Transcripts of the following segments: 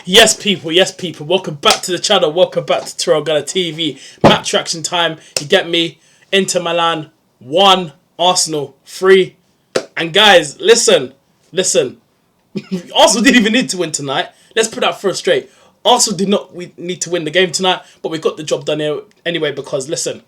Yes, people. Welcome back to the channel. Welcome back to TyrellgunnerTV. Match reaction time. You get me? Inter Milan 1, Arsenal 3. And guys, listen. Arsenal didn't even need to win tonight. Let's put that first straight. Arsenal did not need to win the game tonight, but we got the job done here anyway because listen,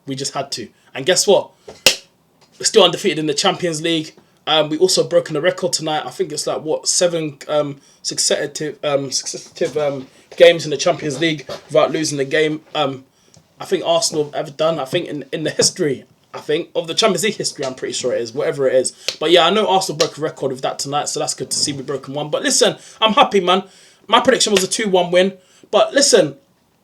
we just had to. And guess what? We're still undefeated in the Champions League. We also broken a record tonight. I think it's like what 7 successive games in the Champions League without losing the game. I think Arsenal have ever done. I think in the history, of the Champions League history, I'm pretty sure it is, whatever it is. But yeah, I know Arsenal broke a record with that tonight, so that's good to see we broken one. But listen, I'm happy, man. My prediction was a 2-1 win. But listen,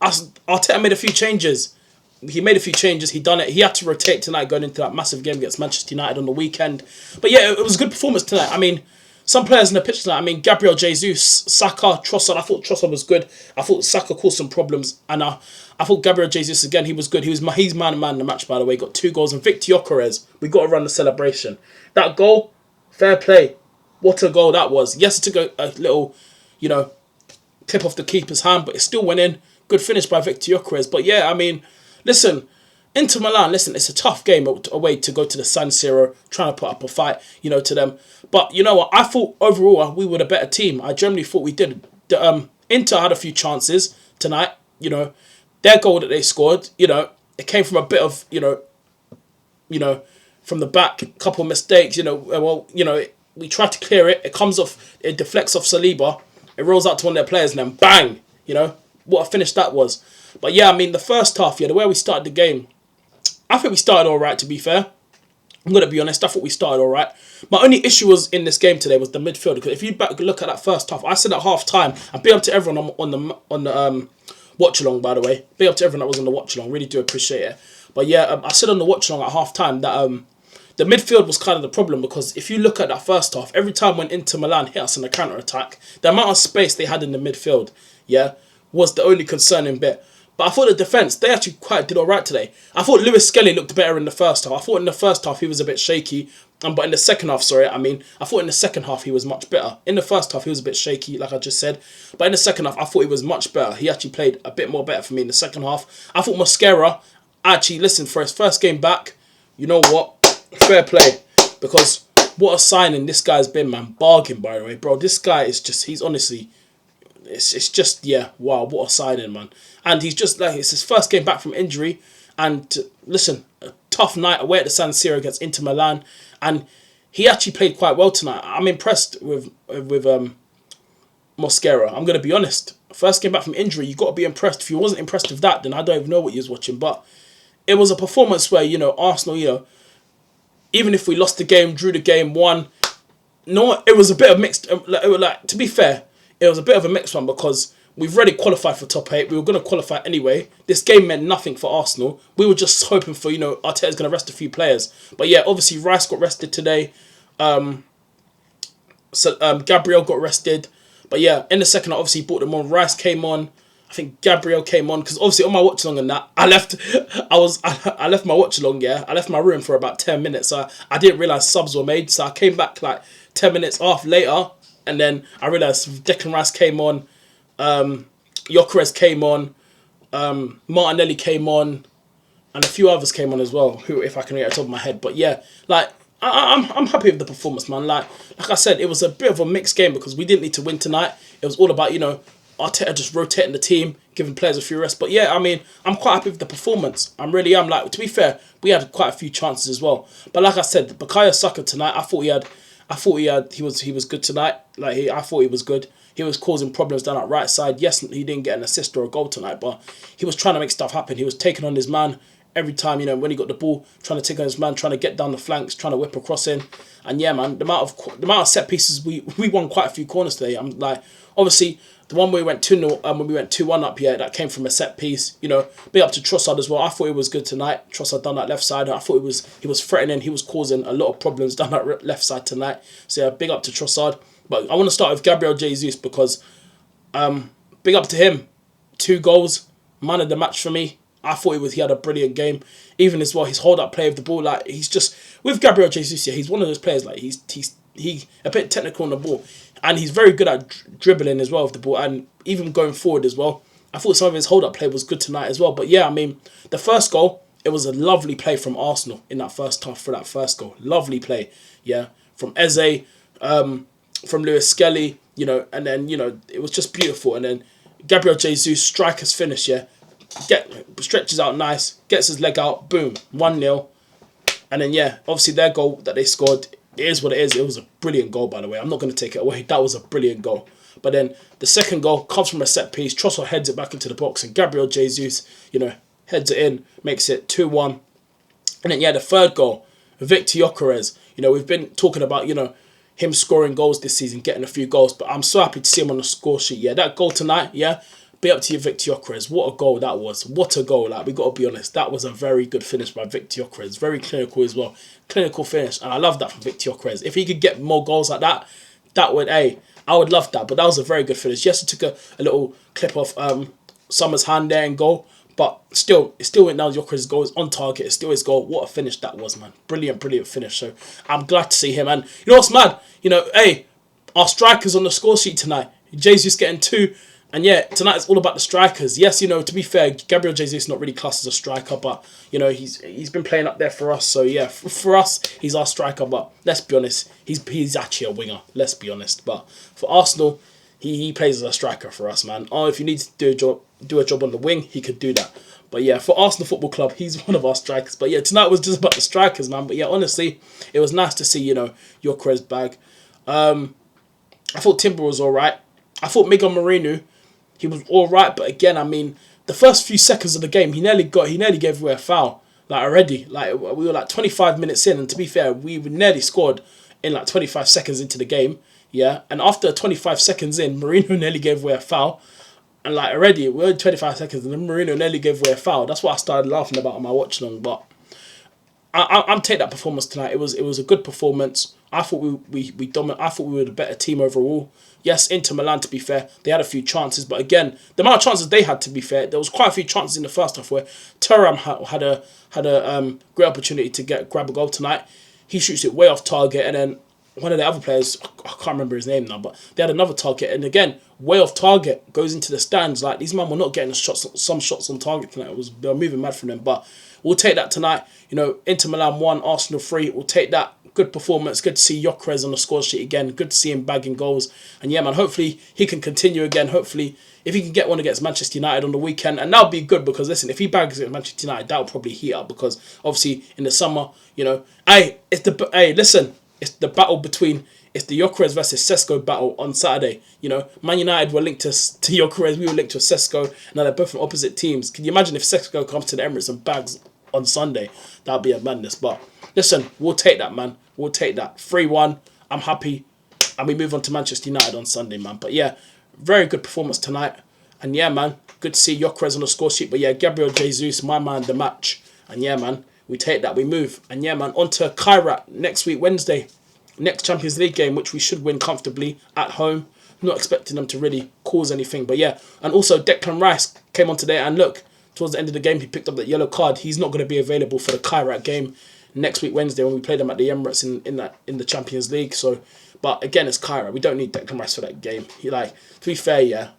Arteta made a few changes. He made a few changes. He done it. He had to rotate tonight going into that massive game against Manchester United on the weekend. But yeah, it was a good performance tonight. I mean, some players in the pitch tonight. I mean, Gabriel Jesus, Saka, Trossard. I thought Trossard was good. I thought Saka caused some problems. And I thought Gabriel Jesus, again, he was good. He's man in the match, by the way. Got 2 goals. And Victor Gyökeres, we got to run the celebration. That goal, fair play. What a goal that was. Yes, it took a little, tip off the keeper's hand, but it still went in. Good finish by Victor Gyökeres. But yeah, I mean, listen, Inter Milan, it's a tough game away to go to the San Siro, trying to put up a fight, to them. But you know what? I thought overall we were the better team. I generally thought we did. Inter had a few chances tonight. Their goal that they scored, it came from a bit of, from the back, a couple of mistakes. We tried to clear it. It comes off, it deflects off Saliba. It rolls out to one of their players and then bang, what a finish that was. But yeah, I mean, the first half, the way we started the game, I think we started all right, to be fair. I'm going to be honest, I thought we started all right. My only issue was in this game today was the midfield. Because if you look at that first half, I said at half time, and big up to everyone on the watch along, by the way. Big up to everyone that was on the watch along. Really do appreciate it. But yeah, I said on the watch along at half time that the midfield was kind of the problem, because if you look at that first half, every time when Inter Milan hit us in the counter attack, the amount of space they had in the midfield, was the only concerning bit. But I thought the defence, they actually quite did all right today. I thought Lewis Skelly looked better in the first half. I thought in the first half he was a bit shaky. But in the second half, I thought in the second half he was much better. In the first half he was a bit shaky, like I just said. But in the second half, I thought he was much better. He actually played a bit more better for me in the second half. I thought Mosquera, actually, listen, for his first game back, you know what? Fair play. Because what a signing this guy's been, man. Bargain, by the way. Bro, this guy is just, he's honestly... It's just, wow, what a signing, man. And he's just like, it's his first game back from injury. And listen, a tough night away at the San Siro against Inter Milan. And he actually played quite well tonight. I'm impressed with Mosquera. I'm going to be honest. First game back from injury, you got to be impressed. If you wasn't impressed with that, then I don't even know what you was watching. But it was a performance where, Arsenal, even if we lost the game, drew the game, won, it was a bit of mixed, to be fair, it was a bit of a mixed one because we've already qualified for top 8. We were going to qualify anyway. This game meant nothing for Arsenal. We were just hoping for, Arteta's going to rest a few players. But yeah, obviously Rice got rested today. Gabriel got rested. But yeah, in the second, I obviously brought them on. Rice came on. I think Gabriel came on because obviously on my watch along and that, I left my watch along. I left my room for about 10 minutes. So I didn't realise subs were made. So I came back like 10 minutes off later. And then I realised Declan Rice came on, Gyökeres came on, Martinelli came on, and a few others came on as well, who, if I can get it off the top of my head. But yeah, I'm happy with the performance, man. Like I said, it was a bit of a mixed game because we didn't need to win tonight. It was all about, Arteta just rotating the team, giving players a few rests. But yeah, I mean, I'm quite happy with the performance. I really am. Like, to be fair, we had quite a few chances as well. But like I said, Bukayo Saka tonight, I thought he was good tonight. I thought he was good. He was causing problems down that right side. Yes, he didn't get an assist or a goal tonight, but he was trying to make stuff happen. He was taking on his man every time, when he got the ball, trying to take on his man, trying to get down the flanks, trying to whip a cross in. And yeah, man, the amount of set pieces, we won quite a few corners today. I'm like, obviously, the one where we went 2-0, when we went 2-1 up here, that came from a set piece. Big up to Trossard as well. I thought he was good tonight. Trossard done that left side. I thought he was threatening. He was causing a lot of problems down that left side tonight. So yeah, big up to Trossard. But I want to start with Gabriel Jesus because big up to him. 2 goals, man of the match for me. I thought he had a brilliant game. Even as well, his hold-up play of the ball, he's just... With Gabriel Jesus, he's one of those players, he's a bit technical on the ball, and he's very good at dribbling as well with the ball, and even going forward as well. I thought some of his hold up play was good tonight as well. But yeah, I mean, the first goal, it was a lovely play from Arsenal in that first half for that first goal. Lovely play, yeah, from Eze, from Lewis Skelly, you know, and then, you know, it was just beautiful. And then Gabriel Jesus, striker's finish, yeah, stretches out nice, gets his leg out, boom, 1-0. And then, yeah, obviously their goal that they scored, it is what it is. It was a brilliant goal, by the way. I'm not going to take it away. That was a brilliant goal. But then the second goal comes from a set piece. Trossard heads it back into the box, and Gabriel Jesus, you know, heads it in, makes it 2-1. And then, yeah, the third goal, Victor Gyökeres. You know, we've been talking about, you know, him scoring goals this season, getting a few goals. But I'm so happy to see him on the score sheet. Yeah, that goal tonight, yeah, be up to you, Victor Gyökeres. What a goal that was. What a goal. Like, we got to be honest. That was a very good finish by Victor Gyökeres. Very clinical as well. Clinical finish. And I love that from Victor Gyökeres. If he could get more goals like that, that would, I would love that. But that was a very good finish. Yes, it took a little clip off Summer's hand there and goal. But still, it still went down Gyökeres' goal. It's on target. It's still his goal. What a finish that was, man. Brilliant, brilliant finish. So I'm glad to see him. And you know what's mad? You know, our strikers on the score sheet tonight. Jesus getting 2. And yeah, tonight it's all about the strikers. Yes, you know, to be fair, Gabriel Jesus is not really classed as a striker, but, you know, he's been playing up there for us. So yeah, for us, he's our striker. But let's be honest, he's actually a winger. Let's be honest. But for Arsenal, he plays as a striker for us, man. Oh, if you need to do a job on the wing, he could do that. But yeah, for Arsenal Football Club, he's one of our strikers. But yeah, tonight was just about the strikers, man. But yeah, honestly, it was nice to see, you know, Gyökeres bag. I thought Timber was all right. I thought Miguel Moreno, he was all right, but again, I mean, the first few seconds of the game, he nearly gave away a foul, like already. Like, we were like 25 minutes in, and to be fair, we nearly scored in like 25 seconds into the game, yeah. And after 25 seconds in, Moreno nearly gave away a foul, and like already we were 25 seconds, and then Moreno nearly gave away a foul. That's what I started laughing about on my watch long. But I'm taking that performance tonight. It was a good performance. I thought we dominated. I thought we were the better team overall. Yes, Inter Milan, to be fair, they had a few chances, but again, the amount of chances they had, to be fair, there was quite a few chances in the first half where Thuram had a great opportunity to grab a goal tonight. He shoots it way off target, and then one of the other players, I can't remember his name now, but they had another target, and again, way off target, goes into the stands. Like, these men were not getting some shots on target tonight. They were moving mad from them, but we'll take that tonight. You know, Inter Milan 1, Arsenal 3. We'll take that. Good performance. Good to see Gyökeres on the score sheet again. Good to see him bagging goals. And yeah, man, hopefully he can continue again. Hopefully, if he can get one against Manchester United on the weekend, and that'll be good because, listen, if he bags against Manchester United, that'll probably heat up because obviously in the summer, you know, it's the battle between, it's the Gyökeres versus Sesko battle on Saturday. You know, Man United were linked to Gyökeres, we were linked to Sesko, and now they're both from opposite teams. Can you imagine if Sesko comes to the Emirates and bags on Sunday? That'd be a madness. But listen, we'll take that, man. We'll take that. 3-1. I'm happy. And we move on to Manchester United on Sunday, man. But yeah, very good performance tonight. And yeah, man, good to see Gyökeres on the score sheet. But yeah, Gabriel Jesus, my man, the match. And yeah, man, we take that. We move. And yeah, man, on to Kairat next week, Wednesday. Next Champions League game, which we should win comfortably at home. Not expecting them to really cause anything. But yeah, and also Declan Rice came on today. And look, towards the end of the game, he picked up that yellow card. He's not going to be available for the Kairat game next week Wednesday when we play them at the Emirates in the Champions League. So, but again, it's Kairat. We don't need Declan Rice for that game. To be fair, yeah,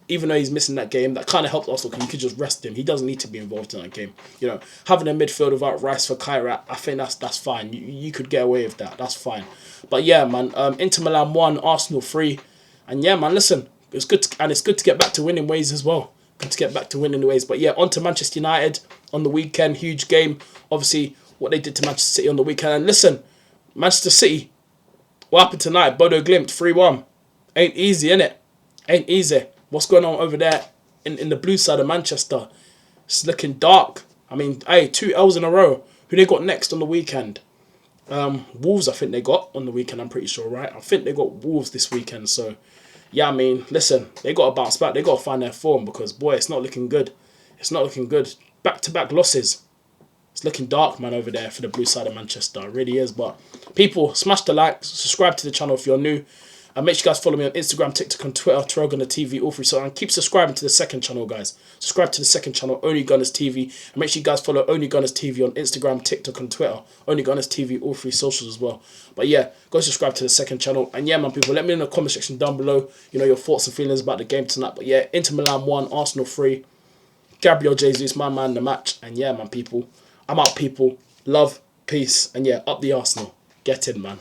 even though he's missing that game, that kind of helped Arsenal because you could just rest him. He doesn't need to be involved in that game. You know, having a midfield without Rice for Kairat, I think that's fine. You could get away with that. That's fine. But yeah, man, Inter Milan 1, Arsenal 3, and yeah, man, listen, it's good to get back to winning ways as well. Good to get back to winning ways. But yeah, on to Manchester United on the weekend. Huge game. Obviously, what they did to Manchester City on the weekend. And listen, Manchester City, what happened tonight? Bodo Glimt 3-1. Ain't easy, innit? Ain't easy. What's going on over there in the blue side of Manchester? It's looking dark. I mean, 2 L's in a row. Who they got next on the weekend? Wolves, I think they got on the weekend, I'm pretty sure, right? I think they got Wolves this weekend. So, yeah, I mean, listen, they got to bounce back. They got to find their form because, boy, it's not looking good. It's not looking good. Back-to-back losses. It's looking dark, man, over there for the blue side of Manchester. It really is. But people, smash the like, subscribe to the channel if you're new. And make sure you guys follow me on Instagram, TikTok, and Twitter, TyrellgunnerTV, all 3. So, and keep subscribing to the second channel, guys. Subscribe to the second channel, Only Gunners TV. And make sure you guys follow Only Gunners TV on Instagram, TikTok, and Twitter. Only Gunners TV, all 3 socials as well. But yeah, go subscribe to the second channel. And yeah, man, people, let me know in the comment section down below, you know, your thoughts and feelings about the game tonight. But yeah, Inter Milan 1, Arsenal 3. Gabriel Jesus, my man, the match. And yeah, man, people, I'm out, people. Love, peace, and yeah, up the Arsenal. Get in, man.